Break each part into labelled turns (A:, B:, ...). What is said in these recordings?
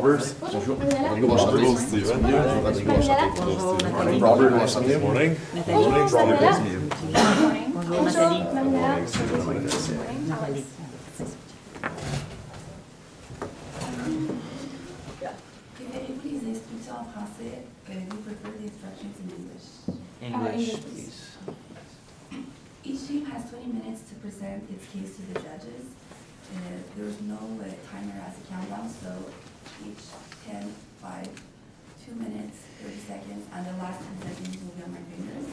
A: Roberts. Bonjour. Rodrigo, enchanté. Steven. Bonjour, Rodrigo, enchanté. Robert, enchanté.
B: Morning.
A: Morning. Robert, nice to meet you.
C: Bonjour, Nathalie.
A: Nathalie.
D: Préférez-vous les instructions en français? Do you prefer the instructions in English?
B: English, please.
D: Each team has 20 minutes to present its case to the judges. There's no timer as a countdown, so each 10, 5, 2 minutes, 30 seconds, and the last 10 seconds will be on my fingers.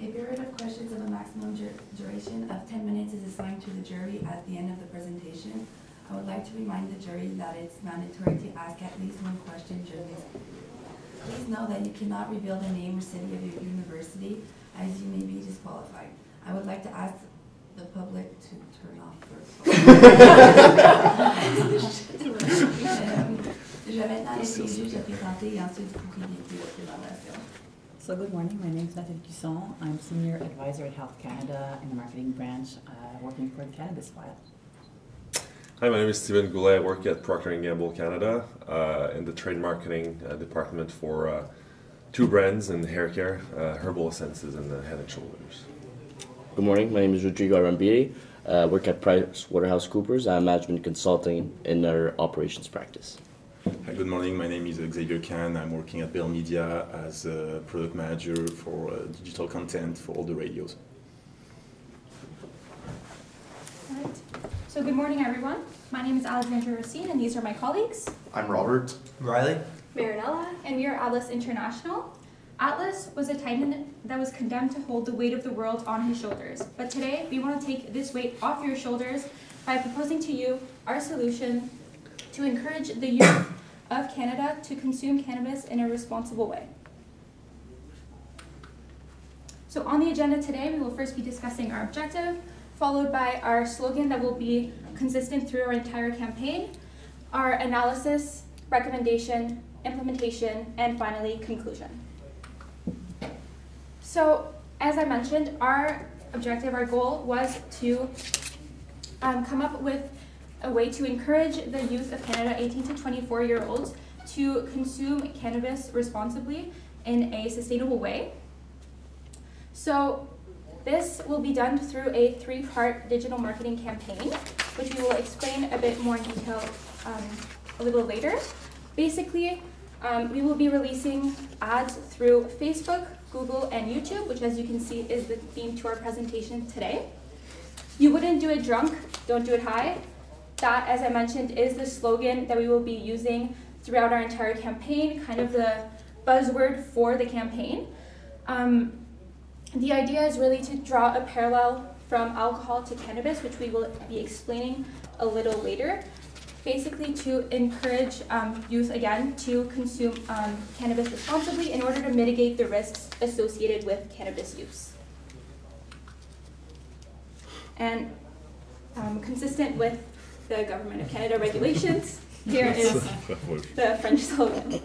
D: A period of questions of a maximum duration of 10 minutes is assigned to the jury at the end of the presentation. I would like to remind the jury that it's mandatory to ask at least one question during this. Please know that you cannot reveal the name or city of your university, as you may be disqualified. I would like to ask the public to turn off their phone. Je vais maintenant laisser les juges présenter et ensuite vous communiquer la présentation.
C: So good morning, my name is Nathalie Cusson. I'm Senior Advisor at Health Canada in the marketing branch, working for the Cannabis File.
B: Hi, my name is Steven Goulet. I work at Procter & Gamble Canada in the trade marketing department for two brands in hair care, Herbal Essences and Head & Shoulders.
E: Good morning, my name is Rodrigo Arambier. I work at PricewaterhouseCoopers. I'm management consulting in our operations practice.
F: Hi, good morning. My name is Xavier Khan. I'm working at Bell Media as a product manager for digital content for all the radios.
G: All right. So good morning, everyone. My name is Alexandra Racine, and these are my colleagues.
A: I'm Robert.
H: Riley.
G: Marinella. And we are Atlas International. Atlas was a titan that was condemned to hold the weight of the world on his shoulders. But today, we want to take this weight off your shoulders by proposing to you our solution to encourage the youth of Canada to consume cannabis in a responsible way. So on the agenda today, we will first be discussing our objective, followed by our slogan that will be consistent through our entire campaign, our analysis, recommendation, implementation, and finally, conclusion. So, as I mentioned, our objective, our goal was to come up with a way to encourage the youth of Canada, 18 to 24-year-olds, to consume cannabis responsibly in a sustainable way. So, this will be done through a 3-part digital marketing campaign, which we will explain a bit more in detail a little later. Basically, we will be releasing ads through Facebook, Google, and YouTube, which, as you can see, is the theme to our presentation today. You wouldn't do it drunk, don't do it high. That, as I mentioned, is the slogan that we will be using throughout our entire campaign, kind of the buzzword for the campaign. The idea is really to draw a parallel from alcohol to cannabis, which we will be explaining a little later. basically to encourage youth again to consume cannabis responsibly in order to mitigate the risks associated with cannabis use. And consistent with the Government of Canada regulations, here is the French slogan.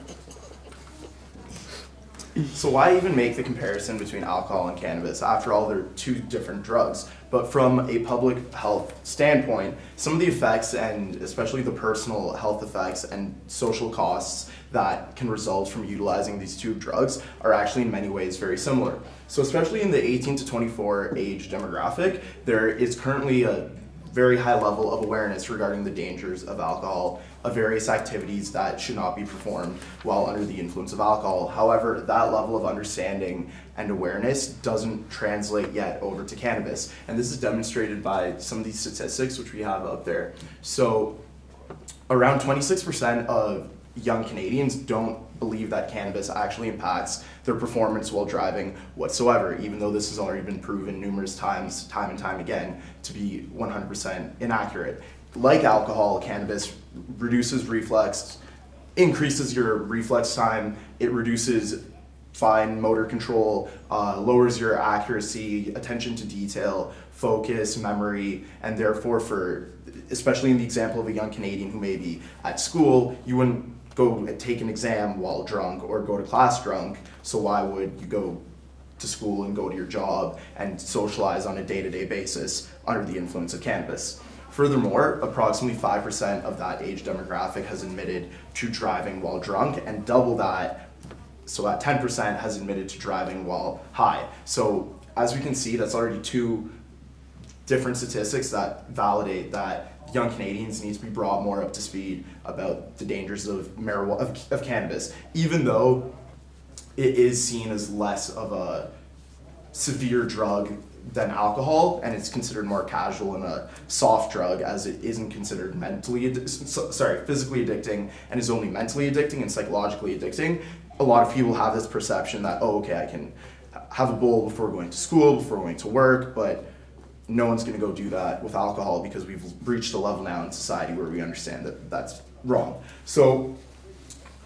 A: So why even make the comparison between alcohol and cannabis? After all, they're two different drugs. But from a public health standpoint, some of the effects, and especially the personal health effects and social costs that can result from utilizing these two drugs are actually in many ways very similar. So especially in the 18 to 24 age demographic, there is currently a very high level of awareness regarding the dangers of alcohol, of various activities that should not be performed while under the influence of alcohol. However, that level of understanding and awareness doesn't translate yet over to cannabis. And this is demonstrated by some of these statistics which we have up there. So around 26% of young Canadians don't believe that cannabis actually impacts their performance while driving whatsoever, even though this has already been proven numerous times, time and time again, to be 100% inaccurate. Like alcohol, cannabis reduces reflex, increases your reflex time, it reduces fine motor control, lowers your accuracy, attention to detail, focus, memory, and therefore especially in the example of a young Canadian who may be at school, you wouldn't go take an exam while drunk or go to class drunk, so why would you go to school and go to your job and socialize on a day-to-day basis under the influence of cannabis? Furthermore, approximately 5% of that age demographic has admitted to driving while drunk, and double that, so at 10% has admitted to driving while high. So as we can see, that's already two different statistics that validate that young Canadians need to be brought more up to speed about the dangers of marijuana, of cannabis, even though it is seen as less of a severe drug than alcohol, and it's considered more casual and a soft drug, as it isn't considered physically addicting and is only mentally addicting and psychologically addicting. A lot of people have this perception that, oh, okay, I can have a bowl before going to school, before going to work, but no one's going to go do that with alcohol because we've reached a level now in society where we understand that that's wrong. So,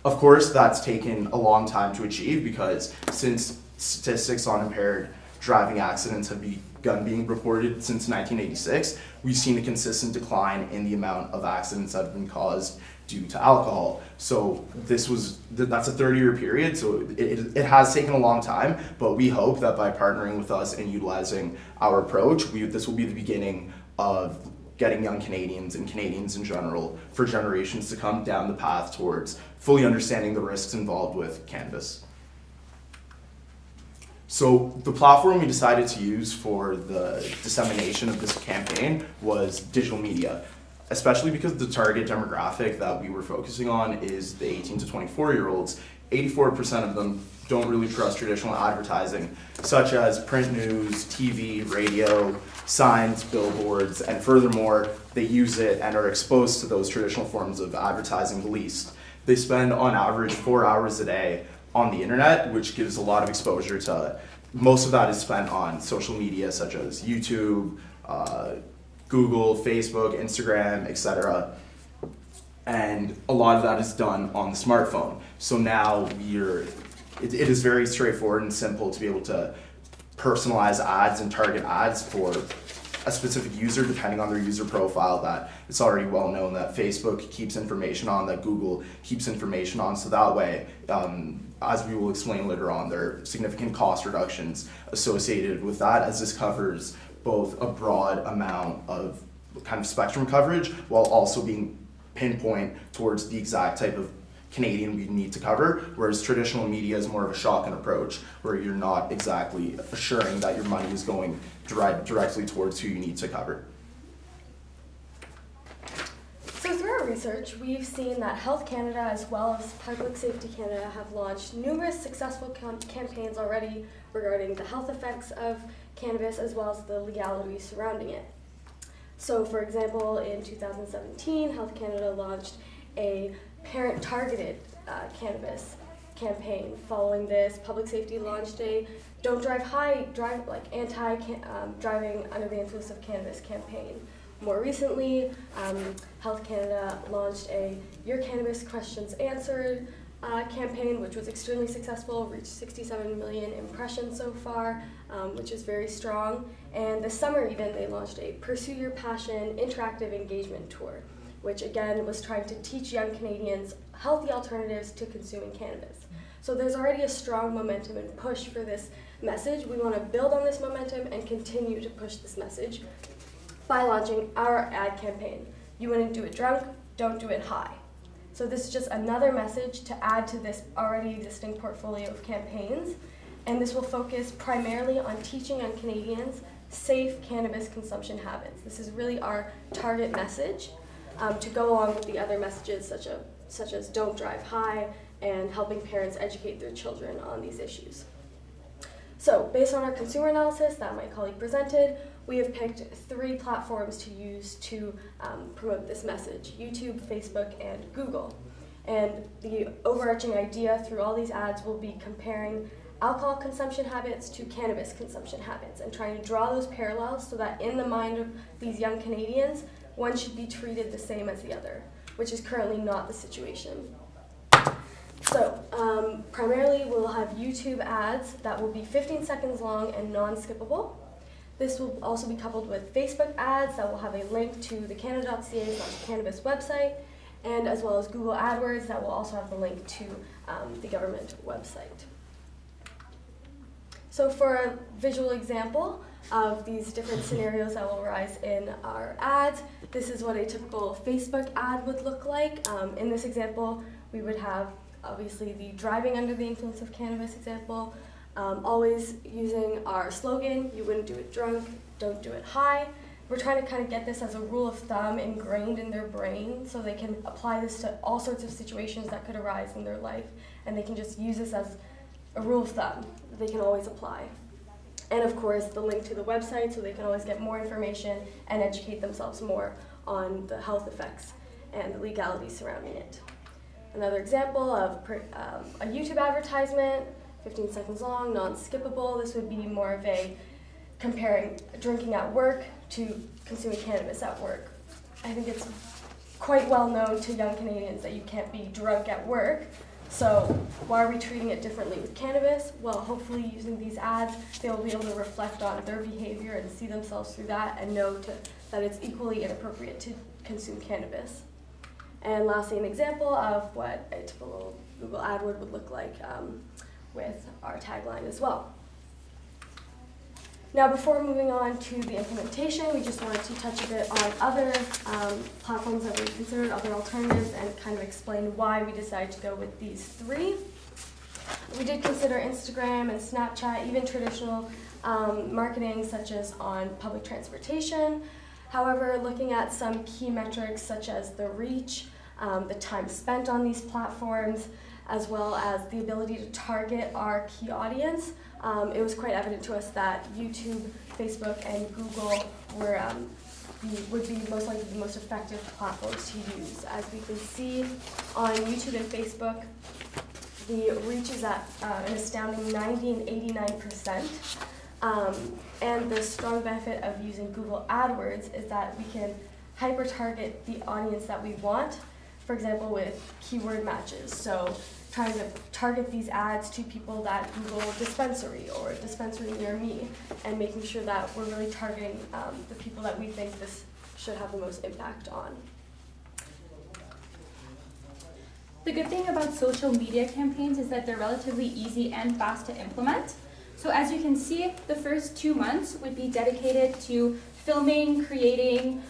A: of course, that's taken a long time to achieve, because since statistics on impaired driving accidents have begun being reported since 1986, we've seen a consistent decline in the amount of accidents that have been caused due to alcohol. So that's a 30-year period, so it has taken a long time, but we hope that by partnering with us and utilizing our approach, this will be the beginning of getting young Canadians and Canadians in general, for generations to come, down the path towards fully understanding the risks involved with cannabis. So the platform we decided to use for the dissemination of this campaign was digital media, especially because the target demographic that we were focusing on is the 18 to 24-year-olds. 84% of them don't really trust traditional advertising, such as print news, TV, radio, signs, billboards, and furthermore, they use it and are exposed to those traditional forms of advertising the least. They spend on average 4 hours a day on the internet, which gives a lot of exposure to, most of that is spent on social media such as YouTube, Google, Facebook, Instagram, etc. And a lot of that is done on the smartphone. So now it is very straightforward and simple to be able to personalize ads and target ads for a specific user depending on their user profile that it's already well known that Facebook keeps information on, that Google keeps information on, so that way, as we will explain later on, there are significant cost reductions associated with that, as this covers both a broad amount of kind of spectrum coverage while also being pinpoint towards the exact type of Canadian we need to cover, whereas traditional media is more of a shotgun approach where you're not exactly assuring that your money is going directly towards who you need to cover.
H: So through our research, we've seen that Health Canada as well as Public Safety Canada have launched numerous successful campaigns already regarding the health effects of cannabis as well as the legality surrounding it. So for example, in 2017, Health Canada launched a parent-targeted cannabis campaign. Following this, Public Safety launched a Don't Drive High, anti-driving under the influence of cannabis campaign. more recently, Health Canada launched a Your Cannabis Questions Answered campaign, which was extremely successful, reached 67 million impressions so far, which is very strong. And this summer even, they launched a Pursue Your Passion interactive engagement tour, which again was trying to teach young Canadians healthy alternatives to consuming cannabis. So there's already a strong momentum and push for this message. We want to build on this momentum and continue to push this message by launching our ad campaign. You want to do it drunk, don't do it high. So this is just another message to add to this already existing portfolio of campaigns, and this will focus primarily on teaching young Canadians safe cannabis consumption habits. This is really our target message to go along with the other messages such as don't drive high and helping parents educate their children on these issues. So based on our consumer analysis that my colleague presented, we have picked 3 platforms to use to promote this message: YouTube, Facebook, and Google. And the overarching idea through all these ads will be comparing alcohol consumption habits to cannabis consumption habits and trying to draw those parallels so that in the mind of these young Canadians, one should be treated the same as the other, which is currently not the situation. So, primarily we'll have YouTube ads that will be 15 seconds long and non-skippable. This will also be coupled with Facebook ads that will have a link to the canada.ca/cannabis website, and as well as Google AdWords that will also have the link to the government website. So for a visual example of these different scenarios that will arise in our ads, this is what a typical Facebook ad would look like. In this example, we would have obviously the driving under the influence of cannabis example, always using our slogan, you wouldn't do it drunk, don't do it high. We're trying to kind of get this as a rule of thumb ingrained in their brain so they can apply this to all sorts of situations that could arise in their life, and they can just use this as a rule of thumb that they can always apply. And of course, the link to the website so they can always get more information and educate themselves more on the health effects and the legalities surrounding it. Another example of a YouTube advertisement, 15 seconds long, non-skippable. This would be more of a comparing drinking at work to consuming cannabis at work. I think it's quite well known to young Canadians that you can't be drunk at work. So why are we treating it differently with cannabis? Well, hopefully using these ads, they will be able to reflect on their behavior and see themselves through that and know that it's equally inappropriate to consume cannabis. And lastly, an example of what a typical Google AdWord would look like with our tagline as well. Now, before moving on to the implementation, we just wanted to touch a bit on other platforms that we considered, other alternatives, and kind of explain why we decided to go with these 3. We did consider Instagram and Snapchat, even traditional marketing such as on public transportation. However, looking at some key metrics such as the reach, the time spent on these platforms, as well as the ability to target our key audience, it was quite evident to us that YouTube, Facebook, and Google would be most likely the most effective platforms to use. As we can see on YouTube and Facebook, the reach is at an astounding 90 and 89%. And the strong benefit of using Google AdWords is that we can hyper-target the audience that we want, for example, with keyword matches. So trying to target these ads to people that Google dispensary or dispensary near me, and making sure that we're really targeting the people that we think this should have the most impact on.
G: The good thing about social media campaigns is that they're relatively easy and fast to implement. So as you can see, the first 2 months would be dedicated to filming, creating,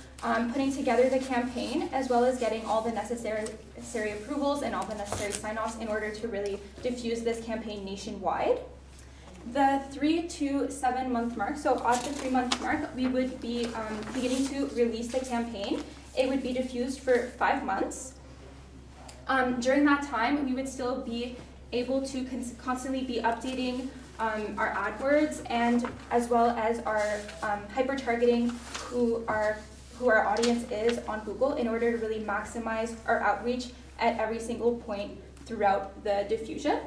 G: putting together the campaign, as well as getting all the necessary approvals and all the necessary sign-offs in order to really diffuse this campaign nationwide. The 3 to 7 month mark, so at the 3 month mark, we would be beginning to release the campaign. It would be diffused for 5 months. During that time, we would still be able to constantly be updating our AdWords, and as well as our hyper-targeting who our audience is on Google in order to really maximize our outreach at every single point throughout the diffusion.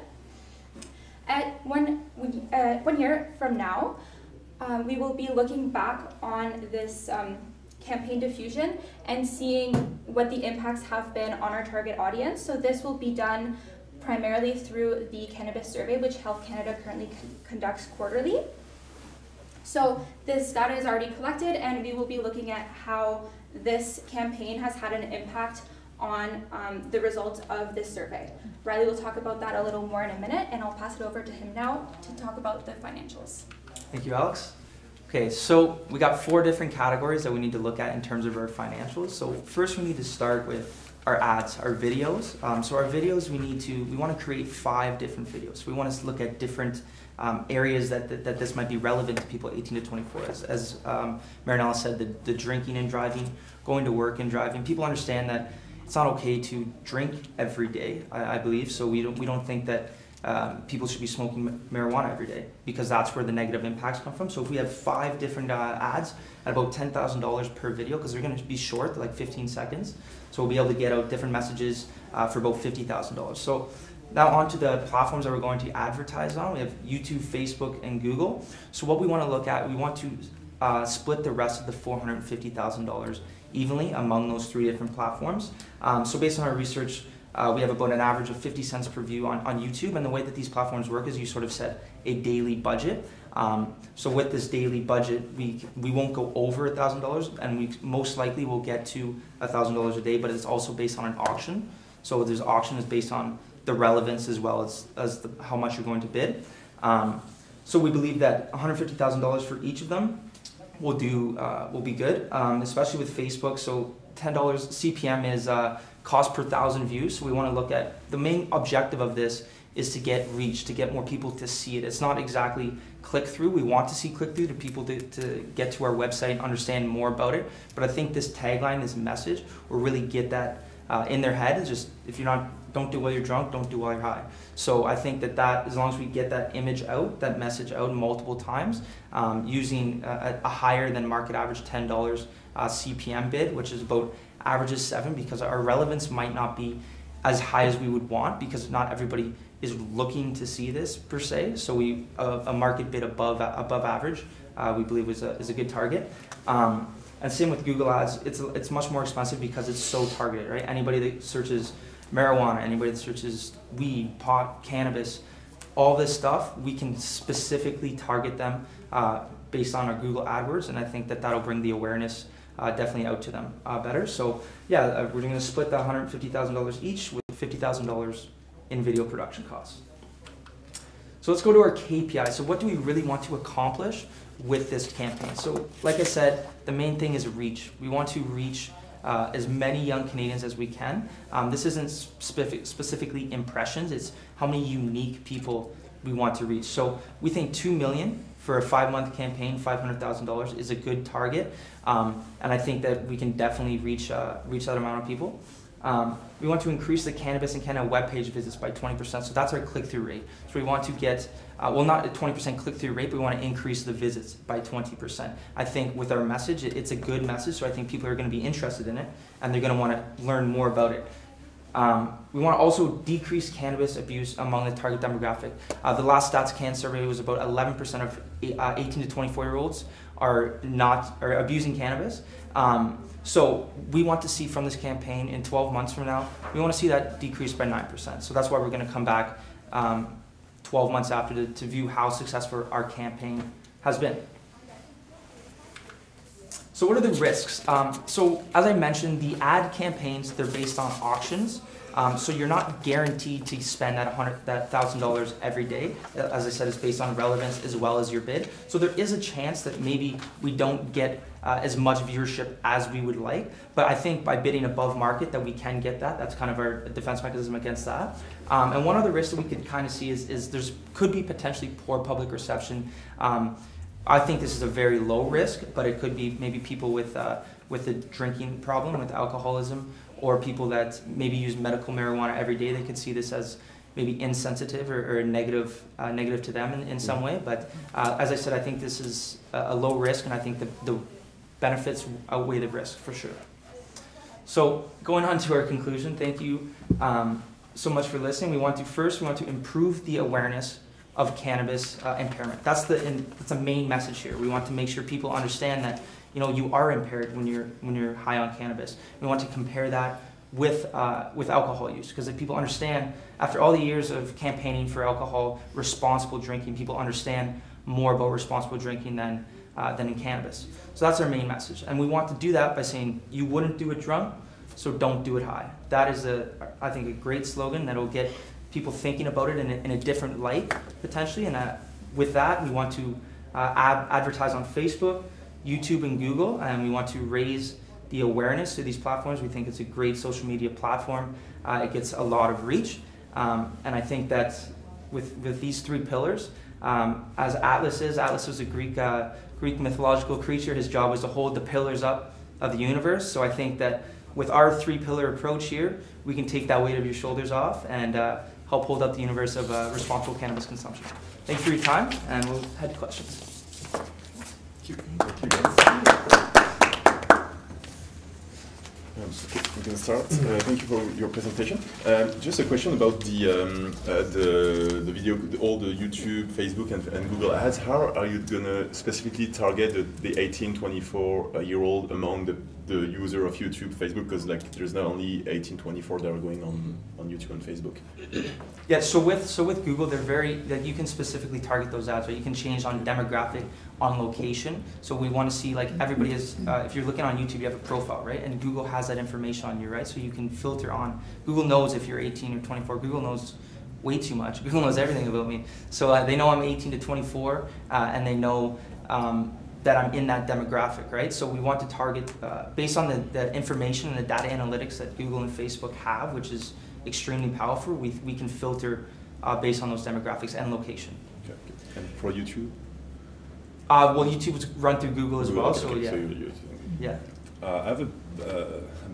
G: At 1 year from now, we will be looking back on this campaign diffusion and seeing what the impacts have been on our target audience. So this will be done primarily through the cannabis survey, which Health Canada currently conducts quarterly. So this data is already collected, and we will be looking at how this campaign has had an impact on the results of this survey. Riley will talk about that a little more in a minute, and I'll pass it over to him now to talk about the financials.
I: Thank you, Alex. Okay, so we got 4 different categories that we need to look at in terms of our financials. So first we need to start with our ads, our videos. So our videos, we want to create 5 different videos. We want to look at different areas that this might be relevant to people 18 to 24. As Marinella said, the drinking and driving, going to work and driving. People understand that it's not okay to drink every day, I believe. So we don't think that people should be smoking marijuana every day, because that's where the negative impacts come from. So if we have 5 different ads at about $10,000 per video, because they're going to be short, like 15 seconds, so we'll be able to get out different messages for about $50,000. So now on to the platforms that we're going to advertise on. We have YouTube, Facebook, and Google. So what we want to look at, we want to split the rest of the $450,000 evenly among those 3 different platforms. So based on our research, we have about an average of 50 cents per view on YouTube, and the way that these platforms work is you sort of set a daily budget. So with this daily budget, we won't go over $1,000, and we most likely will get to $1,000 a day, but it's also based on an auction. So this auction is based on the relevance as well as how much you're going to bid. So we believe that $150,000 for each of them will be good, especially with Facebook. So $10 CPM is cost per 1,000 views. So we want to look at the main objective of this is to get reach, to get more people to see it. It's not exactly click-through. We want to see click-through to people to get to our website and understand more about it. But I think this tagline, this message, will really get that in their head. It's just, if you're not, don't do while you're drunk, don't do while you're high. So I think that as long as we get that image out, that message out multiple times, using a higher than market average $10 CPM bid, which is about averages 7, because our relevance might not be as high as we would want, because not everybody is looking to see this per se. So a market bid above average, we believe is a good target. And same with Google Ads. It's much more expensive because it's so targeted, right? Anybody that searches marijuana, anybody that searches weed, pot, cannabis, all this stuff, we can specifically target them based on our Google AdWords, and I think that that'll bring the awareness definitely out to them better. So yeah, we're going to split the $150,000 each with $50,000 in video production costs. So let's go to our KPI. So what do we really want to accomplish with this campaign? So like I said, the main thing is reach. We want to reach as many young Canadians as we can. This isn't specifically impressions, it's how many unique people we want to reach. So we think 2 million for a 5-month campaign, $500,000 is a good target. And I think that we can definitely reach that amount of people. We want to increase the Cannabis in Canada webpage visits by 20%, so that's our click-through rate. So we want to get, well, not a 20% click-through rate, but we want to increase the visits by 20%. I think with our message, it's a good message, so I think people are going to be interested in it, and they're going to want to learn more about it. We want to also decrease cannabis abuse among the target demographic. The last Stats Can survey was about 11% of 18 to 24-year-olds are abusing cannabis. So we want to see from this campaign in 12 months from now, we want to see that decrease by 9%. So that's why we're going to come back 12 months after to view how successful our campaign has been. So what are the risks? So as I mentioned, the ad campaigns, they're based on auctions. So you're not guaranteed to spend that $1,000 every day. As I said, it's based on relevance as well as your bid. So there is a chance that maybe we don't get as much viewership as we would like. But I think by bidding above market that we can get that. That's kind of our defense mechanism against that. And one other risk that we could kind of see is could be potentially poor public reception. I think this is a very low risk, but it could be maybe people with a drinking problem, with alcoholism, or people that maybe use medical marijuana every day. They could see this as maybe insensitive or negative to them in some way. But as I said, I think this is a low risk, and I think the benefits outweigh the risk for sure. So going on to our conclusion, thank you so much for listening. We want to improve the awareness of cannabis impairment. That's the main message here. We want to make sure people understand that you are impaired when you're high on cannabis. We want to compare that with alcohol use, because if people understand, after all the years of campaigning for alcohol responsible drinking, people understand more about responsible drinking than in cannabis. So that's our main message, and we want to do that by saying you wouldn't do it drunk, so don't do it high. That is I think a great slogan that will get people thinking about it in a different light potentially, and with that we want to advertise on Facebook, YouTube, and Google, and we want to raise the awareness to these platforms. We think it's a great social media platform. It gets a lot of reach, and I think that with these three pillars, as Atlas was a Greek mythological creature. His job was to hold the pillars up of the universe. So I think that with our three-pillar approach here, we can take that weight of your shoulders off and help hold up the universe of responsible cannabis consumption. Thank you for your time, and we'll head to questions.
F: We can start. Thank you for your presentation. Just a question about the video, all the YouTube, Facebook, and Google ads. How are you gonna specifically target the 18-24-year-old among the user of YouTube, Facebook? Because there's not only 18-24 that are going on YouTube and Facebook.
I: Yeah. So with Google, that you can specifically target those ads, right? You can change on demographic, on location. So we want to see everybody is. If you're looking on YouTube, you have a profile, right? And Google has that information on you, right? So you can filter on. Google knows if you're 18 or 24. Google knows way too much. Google knows everything about me. So they know I'm 18 to 24, and they know that I'm in that demographic, right? So we want to target based on the information and the data analytics that Google and Facebook have, which is extremely powerful. We can filter based on those demographics and location.
F: Okay. And for YouTube?
I: Well, YouTube was run through Google as well,
F: okay,
I: so yeah.
F: So YouTube.
I: Yeah.
B: I have a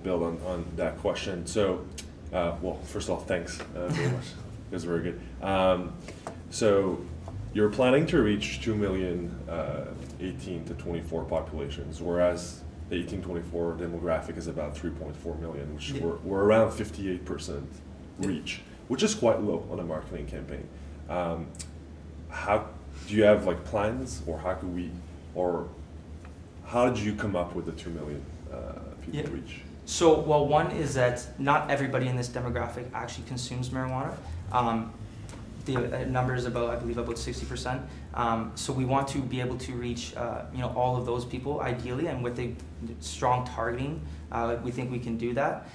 B: build on that question. So, well, first of all, thanks very much. It was very good. So, you're planning to reach 2 million 18 to 24 populations, whereas the 18-24 demographic is about 3.4 million, which we're around 58% reach, which is quite low on a marketing campaign. How do you have plans, or how did you come up with the 2 million people reach?
I: So, well, one is that not everybody in this demographic actually consumes marijuana. The number is I believe about 60%. So we want to be able to reach, all of those people ideally, and with a strong targeting, we think we can do that.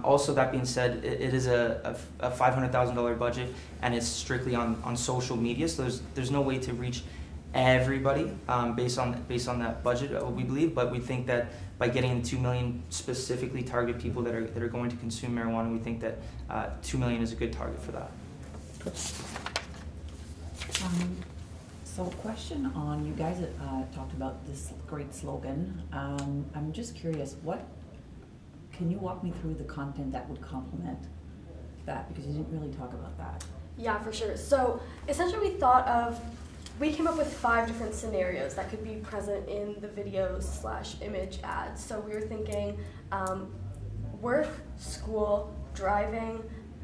I: Also, that being said, it is a $500,000 budget, and it's strictly on social media. So there's no way to reach everybody based on that budget, we believe. But we think that by getting 2 million specifically targeted people that are going to consume marijuana, we think that 2 million is a good target for that.
C: So a question on, you guys talked about this great slogan. I'm just curious, can you walk me through the content that would complement that? Because you didn't really talk about that.
H: Yeah, for sure. So essentially we came up with 5 different scenarios that could be present in the videos/image ads. So we were thinking work, school, driving,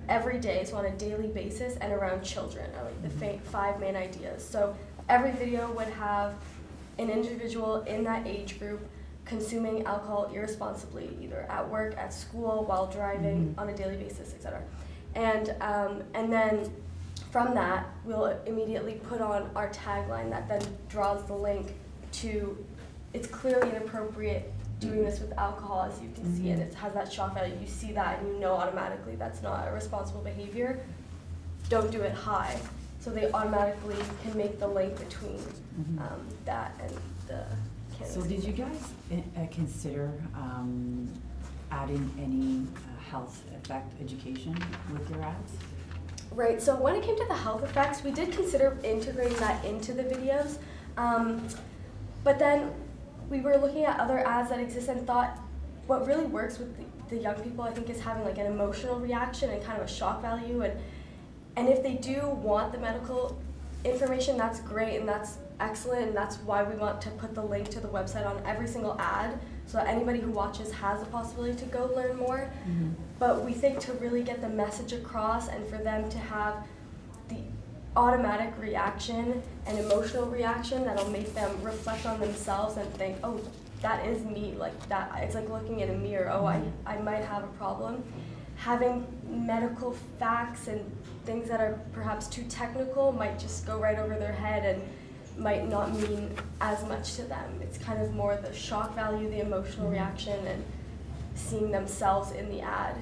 H: every day, so on a daily basis, and around children are the 5 main ideas. So every video would have an individual in that age group consuming alcohol irresponsibly, either at work, at school, while driving, on a daily basis, etc. And then from that, we'll immediately put on our tagline that then draws the link to, it's clearly inappropriate doing this with alcohol, as you can see, and it has that shock value. You see that and you know automatically that's not a responsible behavior. Don't do it high. So they automatically can make the link between that and the cannabis.
C: So did you guys consider adding any health effect education with your ads?
H: Right, so when it came to the health effects, we did consider integrating that into the videos, but then we were looking at other ads that exist and thought what really works with the young people, I think, is having an emotional reaction and kind of a shock value, and if they do want the medical information, that's great and that's excellent, and that's why we want to put the link to the website on every single ad, so that anybody who watches has the possibility to go learn more. But we think to really get the message across and for them to have the automatic reaction and emotional reaction that'll make them reflect on themselves and think, oh, that is me, like that, it's like looking in a mirror, oh, I might have a problem. Having medical facts and things that are perhaps too technical might just go right over their head and might not mean as much to them. It's kind of more the shock value, the emotional reaction, and seeing themselves in the ad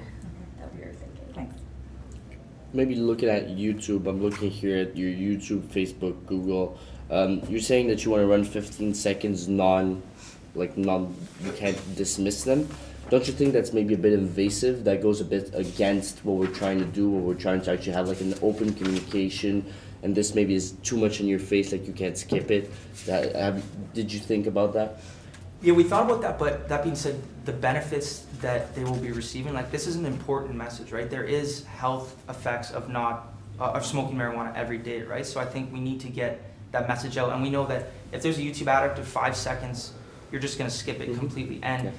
H: that we were thinking.
C: Thanks.
E: Maybe looking at YouTube, I'm looking here at your YouTube, Facebook, Google. You're saying that you want to run 15 seconds you can't dismiss them. Don't you think that's maybe a bit invasive? That goes a bit against what we're trying to do, what we're trying to actually have like an open communication, and this maybe is too much in your face, like you can't skip it. Did you think about that?
I: Yeah, we thought about that, but that being said, the benefits that they will be receiving, like this is an important message, right? There is health effects of smoking marijuana every day, right? So I think we need to get that message out, and we know that if there's a YouTube ad after 5 seconds, you're just going to skip it completely. And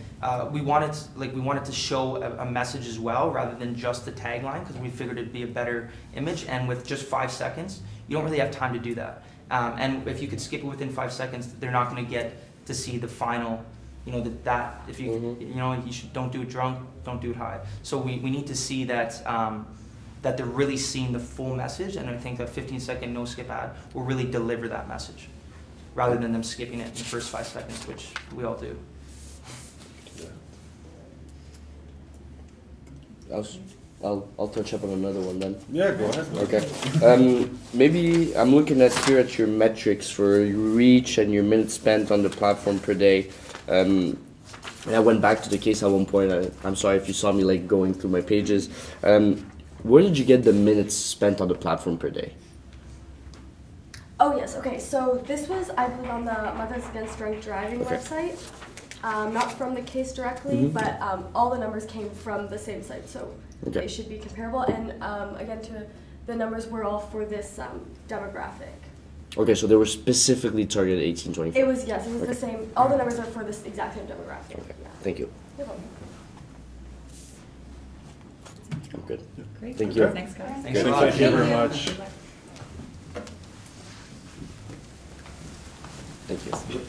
I: we wanted to show a message as well, rather than just the tagline, because we figured it'd be a better image. And with just 5 seconds, you don't really have time to do that. And if you could skip it within 5 seconds, they're not going to get to see the final, if you, don't do it drunk, don't do it high. So we need to see that, that they're really seeing the full message, and I think that 15-second no skip ad will really deliver that message, rather than them skipping it in the first 5 seconds, which we all do.
E: I'll touch up on another one then.
F: Yeah, go ahead.
E: Okay. Maybe I'm looking here at your metrics for your reach and your minutes spent on the platform per day. And I went back to the case at one point. I'm sorry if you saw me like going through my pages. Where did you get the minutes spent on the platform per day?
H: Oh yes, okay, so this was, I believe, on the Mothers Against Drunk Driving website. Not from the case directly, but all the numbers came from the same site, so they should be comparable. And again, the numbers were all for this demographic.
E: Okay, so they were specifically targeted 18-24.
H: It was, yes, it was the same. All the numbers are for this exact same demographic.
E: Okay,
H: yeah.
E: thank you.
H: You're welcome.
E: I'm good.
C: Great.
E: Thank you.
C: Thanks, guys.
I: Thanks a lot.
F: Thank you very much.
E: Thank you.